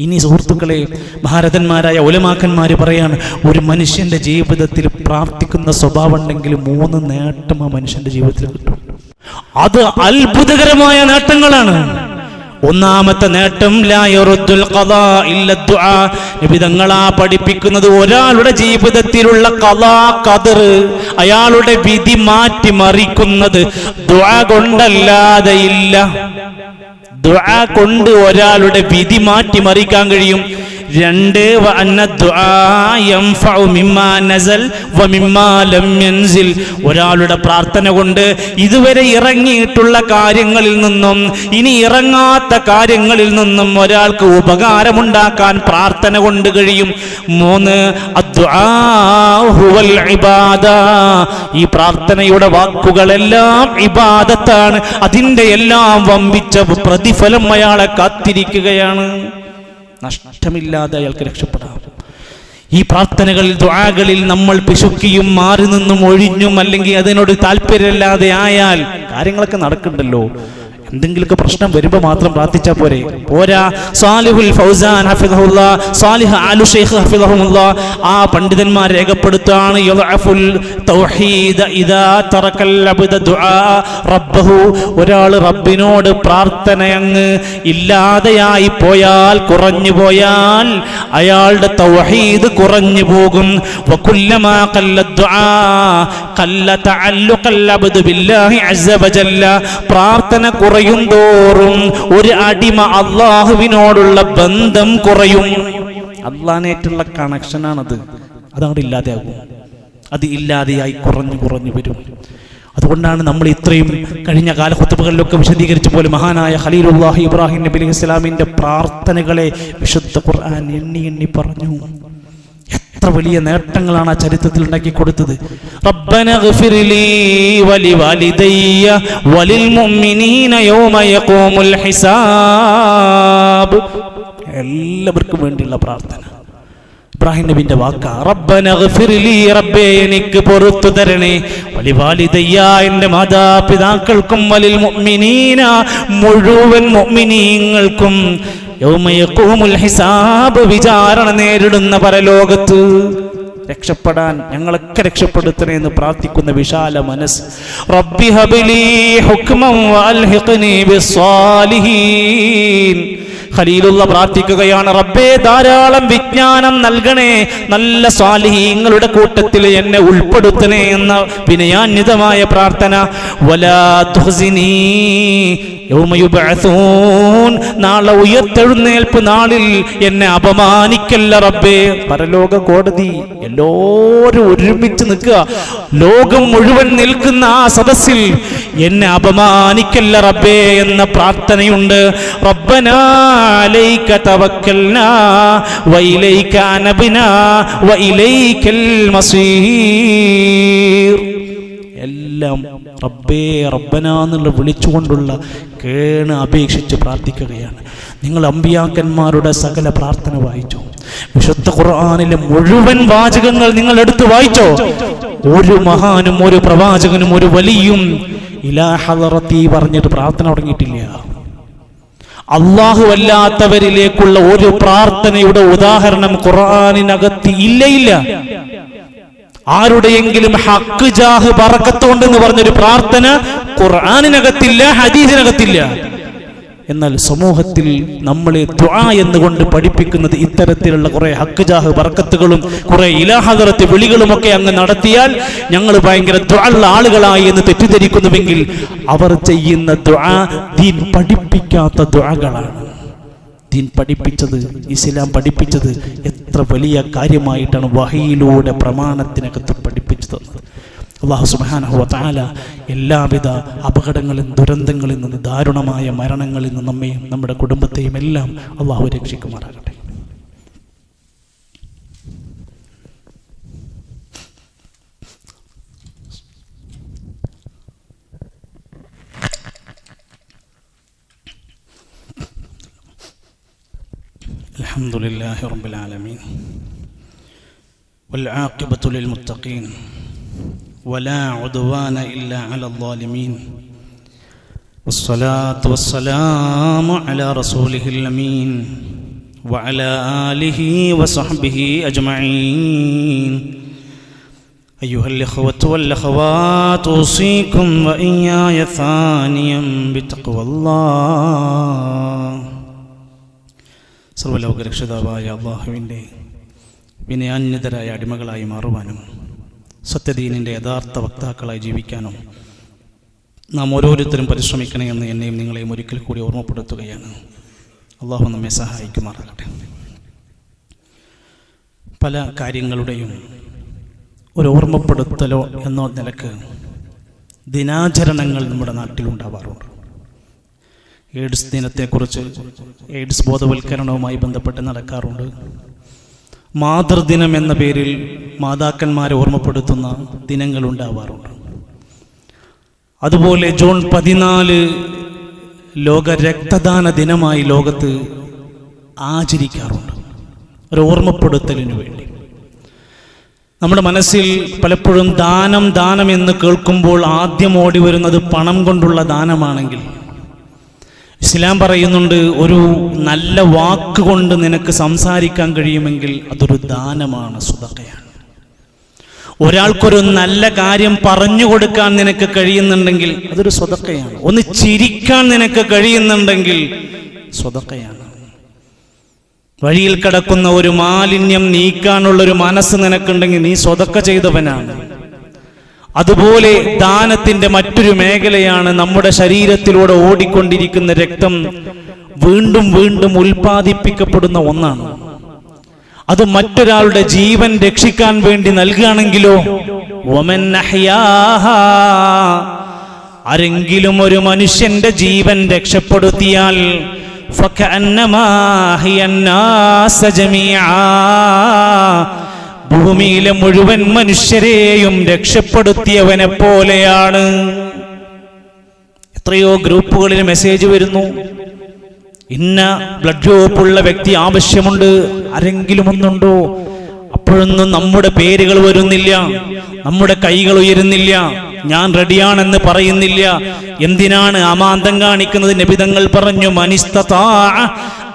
ഇനി സുഹൃത്തുക്കളെ, ഭാരതന്മാരായ ഉലമാക്കന്മാര് പറയാണ്, ഒരു മനുഷ്യന്റെ ജീവിതത്തിൽ പ്രാർത്ഥിക്കുന്ന സ്വഭാവം ഉണ്ടെങ്കിൽ 3 നേട്ടം ആ മനുഷ്യന്റെ ജീവിതത്തിൽ കിട്ടും. അത് അത്ഭുതകരമായ നേട്ടങ്ങളാണ്. ഒന്നാമത്തെ നേട്ടം ലാ യറുദ്ദുൽ ഖദാ ഇല്ല ദുആ. നബി തങ്ങളാ പഠിപ്പിക്കുന്നത്, ഒരാളുടെ ജീവിതത്തിലുള്ള ഖദാ ഖദർ, അയാളുടെ വിധി മാറ്റി മറിക്കുന്നത് ദുആ കൊണ്ടല്ലാതെ ഇല്ല. ദുആ കൊണ്ട് ഒരാളുടെ വിധി മാറ്റി മറിക്കാൻ കഴിയും. 2 വഅന്ന ദുആ യൻഫഉ മിമ്മാ നസൽ വമിമ്മാ ലം യൻസിൽ. ഒരാളുടെ പ്രാർത്ഥന കൊണ്ട് ഇതുവരെ ഇറങ്ങിയിട്ടുള്ള കാര്യങ്ങളിൽ നിന്നും ഇനി ഇറങ്ങാത്ത കാര്യങ്ങളിൽ നിന്നും ഒരാൾക്ക് ഉപകാരമുണ്ടാക്കാൻ പ്രാർത്ഥന കൊണ്ട് കഴിയും. 3 അദ്ദുആ ഹുവൽ ഇബാദ. ഈ പ്രാർത്ഥനയുടെ വാക്കുകളെല്ലാം ഇബാദത്താണ്. അതിൻ്റെ എല്ലാം വമ്പിച്ച പ്രതിഫലം അയാളെ കാത്തിരിക്കുകയാണ്. നഷ്ടമില്ലാതെ അയാൾക്ക് രക്ഷപ്പെടാം. ഈ പ്രാർത്ഥനകളിൽ, ദുആകളിൽ നമ്മൾ പിശുക്കിയും മാറി നിന്നും ഒഴിഞ്ഞും അല്ലെങ്കിൽ അതിനോട് താല്പര്യമില്ലാതെ ആയാൽ കാര്യങ്ങളൊക്കെ നടക്കണ്ടല്ലോ. എന്തെങ്കിലുമൊക്കെ പ്രശ്നം വരുമ്പോൾ മാത്രം പ്രാർത്ഥിച്ചാൽ പോരാ. സാലിഹുൽ ഫൗസാൻ ഹഫിദഹുല്ലാ, സാലിഹ് ആലു ശൈഖ് ഹഫിദഹുല്ലാ, ആ പണ്ഡിതന്മാർ രേഖപ്പെടുത്താണ്, യദ്അഫുൽ തൗഹീദ ഇദാ തറക്കൽ അബ്ദ ദുആ റബ്ബഹു. ഒരാൾ റബ്ബിനോട് പ്രാർത്ഥന അങ്ങ് ഇല്ലാതെയായി പോയാൽ, കുറഞ്ഞു പോയാൽ അയാളുടെ തൗഹീദ് കുറഞ്ഞു പോകും. വകുല്ലമാ ഖല്ല ദുആ ഖല്ല തഅല്ലുഖൽ അബ്ദ ബില്ലാഹി അസ്സ വജല്ല. പ്രാർത്ഥന കുറയും തോറും ഒരു അടിമ അള്ളാഹുവിനോടുള്ള ബന്ധം കുറയും. അള്ളാഹിനായിട്ടുള്ള കണക്ഷനാണത്. അതവിടെ ഇല്ലാതെയാകും. അത് ഇല്ലാതെയായി കുറഞ്ഞു വരും. അതുകൊണ്ടാണ് നമ്മൾ ഇത്രയും കഴിഞ്ഞ കാല ഖുതുബകളിലൊക്കെ വിശദീകരിച്ച പോലെ മഹാനായ ഖലീലുല്ലാഹി ഇബ്രാഹിം നബി അലൈഹി സ്വലാമിന്റെ പ്രാർത്ഥനകളെ വിശുദ്ധ ഖുർആൻ എണ്ണി പറഞ്ഞു. എത്ര വലിയ നേട്ടങ്ങളാണ് ആ ചരിത്രത്തിൽ ഉണ്ടാക്കി കൊടുത്തത്. റബ്ബന ഗ്ഫിർലി വലിവാലിദയ്യ വലിൽ മുഅ്മിനീന യൗമ യഖൂമുൽ ഹിസാബ്. എല്ലാവർക്കും വേണ്ടിയുള്ള പ്രാർത്ഥന. ഇബ്രാഹിം നബിന്റെ വാക്കാ, റബ്ബന ഗ്ഫിർലി, റബ്ബേ എനിക്ക് പുറത്തു തരണേ, വലിവാലിദയ്യ എൻ്റെ മാതാപിതാക്കൾക്കും, വലിൽ മുഅ്മിനീന മുഴുവൻ മുഅ്മിനീങ്ങൾക്കും, യൗമ യഖൂമുൽ ഹിസാബ് വിചാരണ നേരിടുന്ന പരലോകത്ത് രക്ഷപ്പെടാൻ ഞങ്ങളൊക്കെ രക്ഷപ്പെടുത്തണേ എന്ന് പ്രാർത്ഥിക്കുന്ന വിശാല മനസ്സ്. റബ്ബി ഹബ്ലി ഹുക്മൻ വഅൽഹിഖ്നി ബിസ്സാലിഹീൻ. ഖലീലുള്ള പ്രാർത്ഥിക്കുകയാണ്, റബ്ബേ ധാരാളം വിജ്ഞാനം നൽകണേ, നല്ല സ്വാലിഹീങ്ങളുടെ കൂട്ടത്തിൽ എന്നെ ഉൾപ്പെടുത്തണേ എന്ന വിനയാന്വിതമായ പ്രാർത്ഥന. വലാ തുഖ്സിനീ യൗമ യുബ്അസൂൻ, നാളെ ഉയർത്തെഴുന്നേൽപ്പ് നാളിൽ എന്നെ അപമാനിക്കല്ല റബ്ബേ. പരലോക കോടതി, എല്ലാവരും ഒരുമിച്ച് നിൽക്കുക, ലോകം മുഴുവൻ നിൽക്കുന്ന ആ സദസ്സിൽ എന്നെ അപമാനിക്കല്ല റബ്ബേ എന്ന പ്രാർത്ഥനയുണ്ട്. റബ്ബനാ അലൈക തവക്കൽനാ വഇലൈക അനബ്നാ വഇലൈകൽ മസീർ. എല്ലാം റബ്ബേ റബ്ബനാ എന്നുള്ള വിളിച്ചുകൊണ്ടുള്ള കേണ് അപേക്ഷിച്ച് പ്രാർത്ഥിക്കുകയാണ്. നിങ്ങൾ അമ്പിയാക്കന്മാരുടെ സകല പ്രാർത്ഥന വായിച്ചോ? വിശുദ്ധ ഖുർആനിലെ മുഴുവൻ വാചകങ്ങൾ നിങ്ങൾ എടുത്ത് വായിച്ചോ? ഒരു മഹാനും ഒരു പ്രവാചകനും ഒരു വലിയും ഇലാ ഹളറത്തി പറഞ്ഞിട്ട് പ്രാർത്ഥന തുടങ്ങിയിട്ടില്ല. അല്ലാഹു അല്ലാത്തവരിലേക്കുള്ള ഒരു പ്രാർത്ഥനയുടെ ഉദാഹരണം ഖുർആനിനകത്ത് ഇല്ല. ആരുടെയെങ്കിലും ഹക്ക് ജാഹ് ബറക്കത്തുണ്ടെന്ന് പറഞ്ഞൊരു പ്രാർത്ഥന ഖുർആനിനകത്തില്ല, ഹദീസിനകത്തില്ല. എന്നാൽ സമൂഹത്തിൽ നമ്മളെ ദുആ എന്നുകൊണ്ട് പഠിപ്പിക്കുന്നത് ഇത്തരത്തിലുള്ള കുറെ ഹക്ക് ജാഹ് ബറക്കത്തുകളും കുറെ ഇലാ ഹദറത്ത് വിളികളുമൊക്കെ അങ്ങ് നടത്തിയാൽ ഞങ്ങൾ ഭയങ്കര ദുആ ഉള്ള ആളുകളായി എന്ന് തെറ്റിദ്ധരിക്കുന്നുവെങ്കിൽ അവർ ചെയ്യുന്ന ദുആ ദീൻ പഠിപ്പിക്കാത്ത ദുആകളാണ്. ദീൻ പഠിപ്പിച്ചത്, ഇസ്ലാം പഠിപ്പിച്ചത് എത്ര വലിയ കാര്യമായിട്ടാണ് വഹയിലൂടെ പ്രമാണത്തിനകത്ത് പഠിപ്പിച്ചു തന്നത്. അല്ലാഹു സുബ്ഹാനഹു വ തആല എല്ലാവിധ അപകടങ്ങളിൽ ദുരന്തങ്ങളിൽ നിന്ന്, ദാരുണമായ മരണങ്ങളിൽ നിന്ന് നമ്മയും നമ്മുടെ കുടുംബത്തെയും എല്ലാം അല്ലാഹു രക്ഷിക്കുമാറാകട്ടെ. അൽഹംദുലില്ലാഹി റബ്ബിൽ ആലമീൻ വൽ ആഖിബത്തു ലിൽ മുത്തഖീൻ ولا عدوان إلا على الظالمين والصلاة والسلام على رسوله الأمين وعلى آله وصحبه أجمعين أيها الإخوة والأخوات أوصيكم وإياي ثانيا بتقوى الله. സർവ്വലോക രക്ഷിതാവായ അല്ലാഹുവിൻ്റെ വിനയാന്യതരായ അടിമകളായി മാറുവാനും സത്യദീനിൻ്റെ യഥാർത്ഥ വക്താക്കളായി ജീവിക്കാനും നാം ഓരോരുത്തരും പരിശ്രമിക്കണമെന്ന് എന്നെയും നിങ്ങളെയും ഒരിക്കൽ കൂടി ഓർമ്മപ്പെടുത്തുകയാണ്. അള്ളാഹു നമ്മെ സഹായിക്കുമാറാകട്ടെ. പല കാര്യങ്ങളുടെയും ഒരു ഓർമ്മപ്പെടുത്തലോ എന്നോ നിലക്ക് ദിനാചരണങ്ങൾ നമ്മുടെ നാട്ടിലുണ്ടാവാറുണ്ട്. എയ്ഡ്സ് ദിനത്തെക്കുറിച്ച്, എയ്ഡ്സ് ബോധവൽക്കരണവുമായി ബന്ധപ്പെട്ട് നടക്കാറുണ്ട്. മാതൃദിനം എന്ന പേരിൽ മാതാക്കന്മാരെ ഓർമ്മപ്പെടുത്തുന്ന ദിനങ്ങൾ ഉണ്ടാവാറുണ്ട്. അതുപോലെ ജൂൺ 14 ലോക രക്തദാന ദിനമായി ലോകത്ത് ആചരിക്കാറുണ്ട്, ഒരു ഓർമ്മപ്പെടുത്തലിനു വേണ്ടി. നമ്മുടെ മനസ്സിൽ പലപ്പോഴും ദാനം എന്ന് കേൾക്കുമ്പോൾ ആദ്യം ഓടി വരുന്നത് പണം കൊണ്ടുള്ള ദാനമാണെങ്കിൽ, ഇസ്ലാം പറയുന്നുണ്ട് ഒരു നല്ല വാക്കുകൊണ്ട് നിനക്ക് സംസാരിക്കാൻ കഴിയുമെങ്കിൽ അതൊരു ദാനമാണ്, സ്വതക്കയാണ്. ഒരാൾക്കൊരു നല്ല കാര്യം പറഞ്ഞു കൊടുക്കാൻ നിനക്ക് കഴിയുന്നുണ്ടെങ്കിൽ അതൊരു സ്വതക്കയാണ്. ഒന്ന് ചിരിക്കാൻ നിനക്ക് കഴിയുന്നുണ്ടെങ്കിൽ സ്വതക്കയാണ്. വഴിയിൽ കിടക്കുന്ന ഒരു മാലിന്യം നീക്കാനുള്ളൊരു മനസ്സ് നിനക്കുണ്ടെങ്കിൽ നീ സ്വതക്ക ചെയ്തവനാണ്. അതുപോലെ ദാനത്തിന്റെ മറ്റൊരു മേഖലയാണ് നമ്മുടെ ശരീരത്തിലൂടെ ഓടിക്കൊണ്ടിരിക്കുന്ന രക്തം വീണ്ടും വീണ്ടും ഉൽപ്പാദിപ്പിക്കപ്പെടുന്ന ഒന്നാണ്. അത് മറ്റൊരാളുടെ ജീവൻ രക്ഷിക്കാൻ വേണ്ടി നൽകുകയാണെങ്കിലോ, വമൻ അഹ്യാഹാ, ആരെങ്കിലും ഒരു മനുഷ്യന്റെ ജീവൻ രക്ഷപ്പെടുത്തിയാൽ ഫകഅന്നമാ ഹിയന്നാസ ജമീആ, ഭൂമിയിലെ മുഴുവൻ മനുഷ്യരെയും രക്ഷപ്പെടുത്തിയവനെ പോലെയാണ്. എത്രയോ ഗ്രൂപ്പുകളിൽ മെസ്സേജ് വരുന്നു, ഇന്ന ബ്ലഡ് ഗ്രൂപ്പുള്ള വ്യക്തി ആവശ്യമുണ്ട്, ആരെങ്കിലും ഒന്നുണ്ടോ? അപ്പോഴൊന്നും നമ്മുടെ പേരുകൾ വരുന്നില്ല, നമ്മുടെ കൈകൾ ഉയരുന്നില്ല, ഞാൻ റെഡിയാണെന്ന് പറയുന്നില്ല. എന്തിനാണ് അമാന്തം കാണിക്കുന്നത്? നബി തങ്ങൾ പറഞ്ഞു, മനിസ്തതാഅ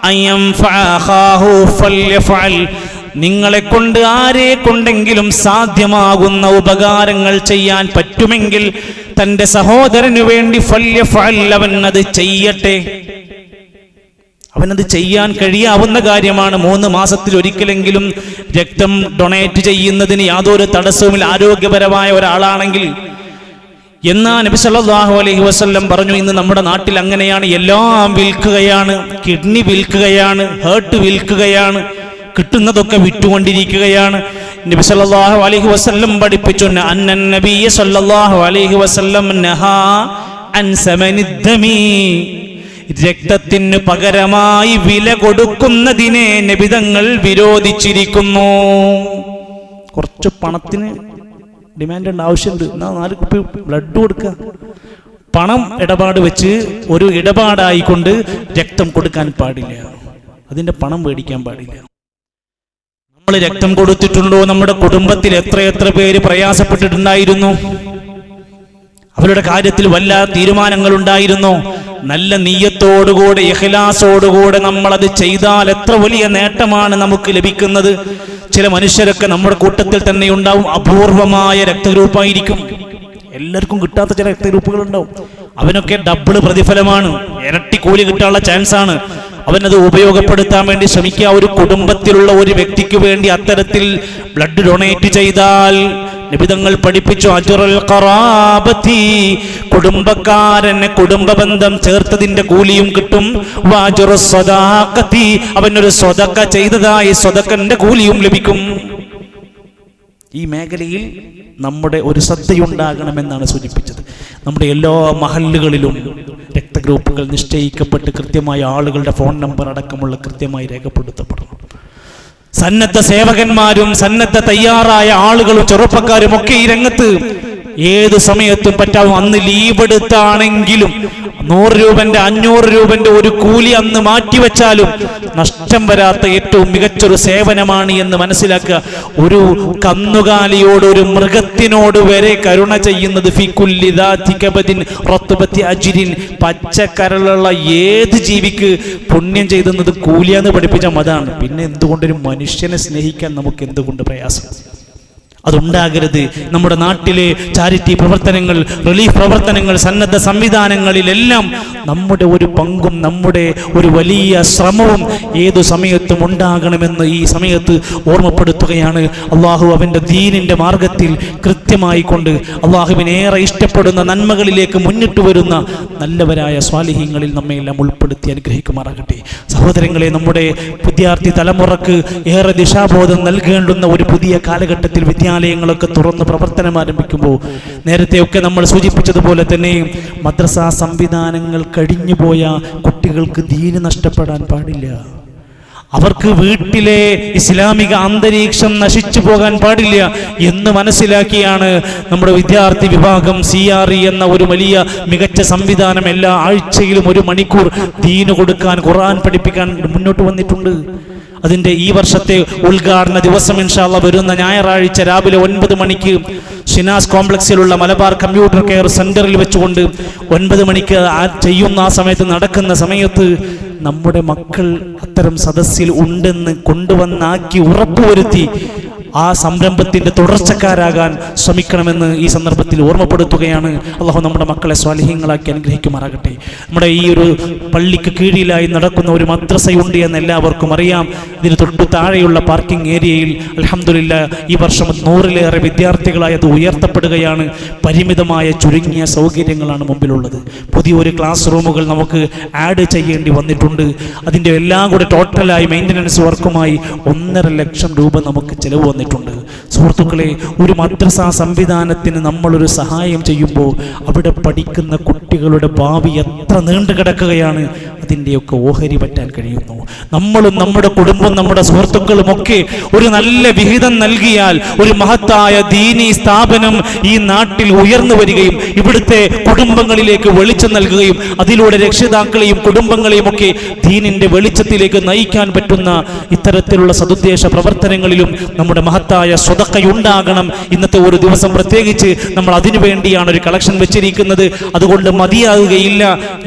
അയൻഫഅ അഖാഹു ഫൽയഫഅൽ, നിങ്ങളെ കൊണ്ട് ആരെ കൊണ്ടെങ്കിലും സാധ്യമാകുന്ന ഉപകാരങ്ങൾ ചെയ്യാൻ പറ്റുമെങ്കിൽ തന്റെ സഹോദരനു വേണ്ടി ഫൽയഫഅൽ, അവൻ അത് ചെയ്യട്ടെ. അവനത് ചെയ്യാൻ കഴിയാവുന്ന കാര്യമാണ്. 3 മാസത്തിൽ ഒരിക്കലെങ്കിലും രക്തം ഡൊണേറ്റ് ചെയ്യുന്നതിന് യാതൊരു തടസ്സവുമില്ല, ആരോഗ്യപരമായ ഒരാളാണെങ്കിൽ. എന്നാ നബി സല്ലല്ലാഹു അലൈഹി വസല്ലം പറഞ്ഞു, ഇന്ന് നമ്മുടെ നാട്ടിൽ അങ്ങനെയാണ്. എല്ലാം വിൽക്കുകയാണ്, കിഡ്നി വിൽക്കുകയാണ്, ഹേർട്ട് വിൽക്കുകയാണ്, കിട്ടുന്നതൊക്കെ വിറ്റുകൊണ്ടിരിക്കുകയാണ്. നബി സല്ലല്ലാഹു അലൈഹി വസല്ലം പഠിപ്പിച്ചു, അന്നൻ നബിയ സല്ലല്ലാഹു അലൈഹി വസല്ലം നഹാ അൻ സമനിദ്ദമി, രക്തത്തിന് പകരമായി വില കൊടുക്കുന്നതിനെ നബിതങ്ങൾ വിരോധിച്ചിരിക്കുന്നു. കുറച്ച് പണത്തിന് ഡിമാൻഡ് ആവശ്യമുണ്ട്, എന്നാൽ 4 കുപ്പി ബ്ലഡ് കൊടുക്കുക. പണം ഇടപാട് വെച്ച് ഒരു ഇടപാടായിക്കൊണ്ട് രക്തം കൊടുക്കാൻ പാടില്ല, അതിന്റെ പണം മേടിക്കാൻ പാടില്ല. നമ്മൾ രക്തം കൊടുത്തിട്ടുണ്ടോ? നമ്മുടെ കുടുംബത്തിൽ എത്ര പേര് പ്രയാസപ്പെട്ടിട്ടുണ്ടായിരുന്നു? അവരുടെ കാര്യത്തിൽ വല്ല തീരുമാനങ്ങൾ ഉണ്ടായിരുന്നോ? നല്ല നീയത്തോടുകൂടെ ഇഖ്ലാസോടുകൂടെ നമ്മളത് ചെയ്താൽ എത്ര വലിയ നേട്ടമാണ് നമുക്ക് ലഭിക്കുന്നത്. ചില മനുഷ്യരൊക്കെ നമ്മുടെ കൂട്ടത്തിൽ തന്നെ ഉണ്ടാവും, അപൂർവമായ രക്തഗ്രൂപ്പായിരിക്കും. എല്ലാവർക്കും കിട്ടാത്ത ചില രക്തഗ്രൂപ്പുകൾ ഉണ്ടാവും. അവനൊക്കെ ഡബിൾ പ്രതിഫലമാണ്, ഇരട്ടി കൂലി കിട്ടാനുള്ള ചാൻസ് ആണ്. അവനത് ഉപയോഗപ്പെടുത്താൻ വേണ്ടി ശ്രമിക്കുക. ഒരു കുടുംബത്തിലുള്ള ഒരു വ്യക്തിക്ക് വേണ്ടി അത്തരത്തിൽ ബ്ലഡ് ഡൊണേറ്റ് ചെയ്താൽ നബിതങ്ങൾ പഠിപ്പിച്ചു, അജ്റുൽ ഖറാബത്തി, കുടുംബക്കാരനെ കുടുംബബന്ധം ചേർത്തതിന്റെ കൂലിയും കിട്ടും. വഅജ്റുസ് സദാഖത്തി, അവനൊരു സ്വതക്ക ചെയ്തതായി സ്വതക്കന്റെ കൂലിയും ലഭിക്കും. ഈ മേഖലയിൽ നമ്മുടെ ഒരു ശ്രദ്ധയുണ്ടാകണമെന്നാണ് സൂചിപ്പിച്ചത്. നമ്മുടെ എല്ലാ മഹല്ലുകളിലും രക്തഗ്രൂപ്പുകൾ നിശ്ചയിക്കപ്പെട്ട് കൃത്യമായ ആളുകളുടെ ഫോൺ നമ്പർ അടക്കമുള്ള കൃത്യമായി രേഖപ്പെടുത്തപ്പെടണം. സന്നദ്ധ സേവകന്മാരും സന്നദ്ധ തയ്യാറായ ആളുകളും ചെറുപ്പക്കാരും ഒക്കെ ഈ രംഗത്ത് ഏത് സമയത്തും പറ്റാവും. അന്ന് ലീവ് എടുത്താണെങ്കിലും 100 രൂപന്റെ 500 രൂപന്റെ ഒരു കൂലി അന്ന് മാറ്റിവെച്ചാലും നഷ്ടം വരാത്ത ഏറ്റവും മികച്ചൊരു സേവനമാണ് എന്ന് മനസ്സിലാക്കുക. ഒരു കന്നുകാലിയോട്, ഒരു മൃഗത്തിനോട് വരെ കരുണ ചെയ്യുന്നത് പച്ചക്കരളുള്ള ഏത് ജീവിക്ക് പുണ്യം ചെയ്തുന്നത് കൂലിയാന്ന് പഠിപ്പിച്ച മതാണ്. പിന്നെ എന്തുകൊണ്ടൊരു മനുഷ്യനെ സ്നേഹിക്കാൻ നമുക്ക് എന്തുകൊണ്ട് പ്രയാസം? അതുണ്ടാകരുത്. നമ്മുടെ നാട്ടിലെ ചാരിറ്റി പ്രവർത്തനങ്ങൾ, റിലീഫ് പ്രവർത്തനങ്ങൾ, സന്നദ്ധ സംവിധാനങ്ങളിലെല്ലാം നമ്മുടെ ഒരു പങ്കും നമ്മുടെ ഒരു വലിയ ശ്രമവും ഏതു സമയത്തും ഉണ്ടാകണമെന്ന് ഈ സമയത്ത് ഓർമ്മപ്പെടുത്തുകയാണ്. അള്ളാഹു അവൻ്റെ ദീനിൻ്റെ മാർഗത്തിൽ കൃത്യമായി കൊണ്ട് അള്ളാഹുവിനേറെ ഇഷ്ടപ്പെടുന്ന നന്മകളിലേക്ക് മുന്നിട്ട് വരുന്ന നല്ലവരായ സ്വാലിഹീങ്ങളിൽ നമ്മെ എല്ലാം ഉൾപ്പെടുത്തി അനുഗ്രഹിക്കുമാറാകട്ടെ. സഹോദരങ്ങളെ, നമ്മുടെ വിദ്യാർത്ഥി തലമുറക്ക് ഏറെ ദിശാബോധം നൽകേണ്ടുന്ന ഒരു പുതിയ കാലഘട്ടത്തിൽ വിദ്യാലയങ്ങളൊക്കെ തുറന്ന് പ്രവർത്തനം ആരംഭിക്കുമ്പോൾ നേരത്തെയൊക്കെ നമ്മൾ സൂചിപ്പിച്ചതുപോലെ തന്നെ മദ്രസ സംവിധാനങ്ങൾ കഴിഞ്ഞുപോയ കുട്ടികൾക്ക് ദീന് നഷ്ടപ്പെടാൻ പാടില്ല. അവർക്ക് വീട്ടിലെ ഇസ്ലാമിക അന്തരീക്ഷം നശിച്ചു പോകാൻ പാടില്ല എന്ന് മനസ്സിലാക്കിയാണ് നമ്മുടെ വിദ്യാർത്ഥി വിഭാഗം CRE എന്ന ഒരു വലിയ മികച്ച സംവിധാനം എല്ലാ ആഴ്ചയിലും 1 മണിക്കൂർ ദീന് കൊടുക്കാൻ, ഖുർആൻ പഠിപ്പിക്കാൻ മുന്നോട്ട് വന്നിട്ടുണ്ട്. അതിൻ്റെ ഈ വർഷത്തെ ഉദ്ഘാടന ദിവസം ഇൻഷാ അല്ലാഹ് വരുന്ന ഞായറാഴ്ച രാവിലെ 9 മണിക്ക് ഷിനാസ് കോംപ്ലക്സിലുള്ള മലബാർ കമ്പ്യൂട്ടർ കെയർ സെന്ററിൽ വെച്ചുകൊണ്ട് 9 മണിക്ക് ചെയ്യുന്ന ആ സമയത്ത് നടക്കുന്ന സമയത്ത് നമ്മുടെ മക്കൾ അത്തരം സദസ്സിൽ ഉണ്ടെന്ന് കൊണ്ടുവന്നാക്കി ഉറപ്പുവരുത്തി ആ സംരംഭത്തിന്റെ തുടർച്ചക്കാരാകാൻ ശ്രമിക്കണമെന്ന് ഈ സന്ദർഭത്തിൽ ഓർമ്മപ്പെടുത്തുകയാണ്. അല്ലാഹു നമ്മുടെ മക്കളെ സ്വാലിഹീങ്ങളാക്കി അനുഗ്രഹിക്കുമാറാകട്ടെ. നമ്മുടെ ഈ ഒരു പള്ളിക്ക് കീഴിലായി നടക്കുന്ന ഒരു മദ്രസയുണ്ട് എന്ന് എല്ലാവർക്കും അറിയാം. ഇതിന് തൊട്ടു താഴെയുള്ള പാർക്കിംഗ് ഏരിയയിൽ അൽഹംദുലില്ലാഹ് ഈ വർഷം 100-ലേറെ വിദ്യാർത്ഥികളായി അത് ഉയർത്തപ്പെടുകയാണ്. പരിമിതമായ ചുരുങ്ങിയ സൗകര്യങ്ങളാണ് മുമ്പിലുള്ളത്. പുതിയൊരു ക്ലാസ് റൂമുകൾ നമുക്ക് ആഡ് ചെയ്യേണ്ടി വന്നിട്ടുണ്ട്. അതിൻ്റെ എല്ലാം കൂടെ ടോട്ടലായി മെയിൻ്റനൻസ് വർക്കുമായി 1.5 ലക്ഷം രൂപ നമുക്ക് ചെലവ് വന്നിട്ടുണ്ട്. സുഹൃത്തുക്കളെ, ഒരു മദ്രസ സംവിധാനത്തിന് നമ്മളൊരു സഹായം ചെയ്യുമ്പോൾ അവിടെ പഠിക്കുന്ന കുട്ടികളുടെ ഭാവി എത്ര നീണ്ടു കിടക്കുകയാണ്. അതിൻ്റെയൊക്കെ ഓഹരി പറ്റാൻ കഴിയുന്നു. നമ്മളും നമ്മുടെ കുടുംബം, നമ്മുടെ സുഹൃത്തുക്കളും ഒക്കെ ഒരു നല്ല വിഹിതം നൽകിയാൽ ഒരു മഹത്തായ ദീനീ സ്ഥാപനം ഈ നാട്ടിൽ ഉയർന്നു വരികയും ഇവിടുത്തെ കുടുംബങ്ങളിലേക്ക് വെളിച്ചം നൽകുകയും അതിലൂടെ രക്ഷിതാക്കളെയും കുടുംബങ്ങളെയും ഒക്കെ ദീനിന്റെ വെളിച്ചത്തിലേക്ക് നയിക്കാൻ പറ്റുന്ന ഇത്തരത്തിലുള്ള സദുദ്ദേശ പ്രവർത്തനങ്ങളിലും നമ്മുടെ മഹത്തായ സ്വതക്കയുണ്ടാകണം. ഇന്നത്തെ ഒരു ദിവസം പ്രത്യേകിച്ച് നമ്മൾ അതിനു വേണ്ടിയാണ് ഒരു കളക്ഷൻ വെച്ചിരിക്കുന്നത്. അതുകൊണ്ട് മതിയാകുകയില്ല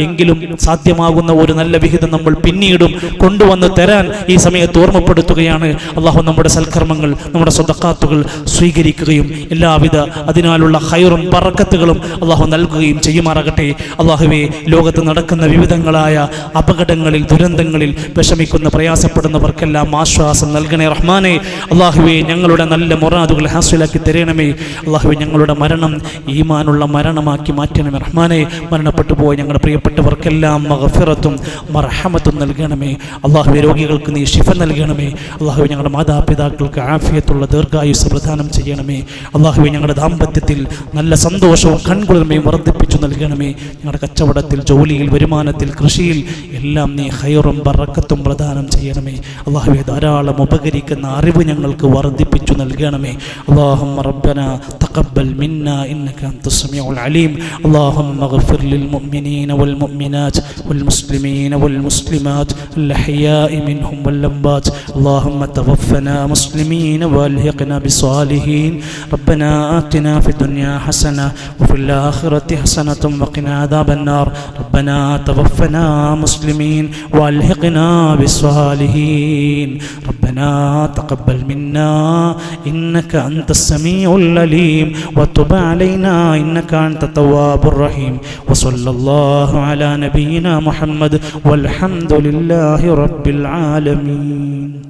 എങ്കിലും സാധ്യമാകുന്ന ഒരു നല്ല വിഹിതം നമ്മൾ പിന്നീടും കൊണ്ടുവന്ന് തരാൻ ഈ സമയത്ത് ഓർമ്മപ്പെടുത്തുകയാണ്. അള്ളാഹു നമ്മുടെ സൽക്കർമ്മങ്ങൾ, നമ്മുടെ സ്വതക്കാത്തുകൾ സ്വീകരിക്കുകയും എല്ലാവിധ അതിനാലുള്ള ഖൈറും ബറക്കത്തുകളും അള്ളാഹു നൽകുകയും ചെയ്യുമാറാകട്ടെ. അള്ളാഹുവേ, ലോകത്ത് നടക്കുന്ന വിവിധങ്ങളായ അപകടങ്ങളിൽ, ദുരന്തങ്ങളിൽ വിഷമിക്കുന്ന പ്രയാസപ്പെടുന്നവർക്കെല്ലാം ആശ്വാസം നൽകണേ റഹ്മാനെ. അള്ളാഹുവേ, ഞങ്ങളുടെ നല്ല മുറാദുകൾ ഹാസിലാക്കി തരണമേ. അള്ളാഹുവേ, ഞങ്ങളുടെ മരണം ഈമാനുള്ള മരണമാക്കി മാറ്റണമേ റഹ്മാനെ. മരണപ്പെട്ടു പോയ ഞങ്ങളുടെ പ്രിയപ്പെട്ടവർക്കെല്ലാം മഗ്ഫിറത്തും മർഹമത്തും നൽകണമേ. അള്ളാഹുവേ, രോഗികൾക്ക് നീ ശിഫ നൽകണമേ. അള്ളാഹുവേ, ഞങ്ങളുടെ മാതാപിതാക്കൾക്ക് ആഫിയത്തുള്ള ദീർഘായുസ് പ്രദാനം ചെയ്യണമേ. അള്ളാഹുവേ, ഞങ്ങളുടെ ദാമ്പത്യത്തിൽ നല്ല സന്തോഷവും കൺകുളിർമയും വർദ്ധിപ്പിച്ചു നൽകണമേ. ഞങ്ങളുടെ കച്ചവടത്തിൽ, ജോലിയിൽ, വരുമാനത്തിൽ, കൃഷിയിൽ എല്ലാം നീ ഖൈറും ബറക്കത്തും പ്രദാനം ചെയ്യണമേ. അള്ളാഹുവേ, ധാരാളം ഉപകരിക്കുന്ന അറിവ് ഞങ്ങൾക്ക് വർദ്ധിപ്പിച്ചു വർദ്ധിപ്പിച്ചു നൽകണമേ. അല്ലാഹുമ്മ റബ്ബന തഖബ്ബൽ മിന്നാ ഇന്നക അൻതസ് സമീഉൽ അലീം. അല്ലാഹുമ്മ ഗ്ഫിർ ലിൽ മുഅ്മിനീന വൽ മുഅ്മിനാത്ത് വൽ മുസ്ലിമീന വൽ മുസ്ലിമാത്ത് അൽ അഹ്യാഇ മിൻഹും വൽ അംവാത്ത്. അല്ലാഹുമ്മ തവഫനാ മുസ്ലിമീന വഅൽഹിഖ്നാ ബിസ്സാലിഹീൻ. റബ്ബനാ ആതിനാ ഫിദ് ദുനിയാ ഹസന വഫിൽ ആഖിറതി ഹസനത വഖിനാ അദാബൻ നാർ. റബ്ബനാ തവഫനാ മുസ്ലിമീൻ വഅൽഹിഖ്നാ ബിസ്സാലിഹീൻ. റബ്ബനാ തഖബ്ബൽ മിന്നാ ഇന്നക അൻതസ് സമീഉൽ അലീം വതുബ് അലൈനാ ഇന്നക അൻത തവ്വാബുർ റഹീം. വസല്ലല്ലാഹു അലാ നബിയിനാ മുഹമ്മദ് വൽഹംദുലില്ലാഹി റബ്ബിൽ ആലമീൻ.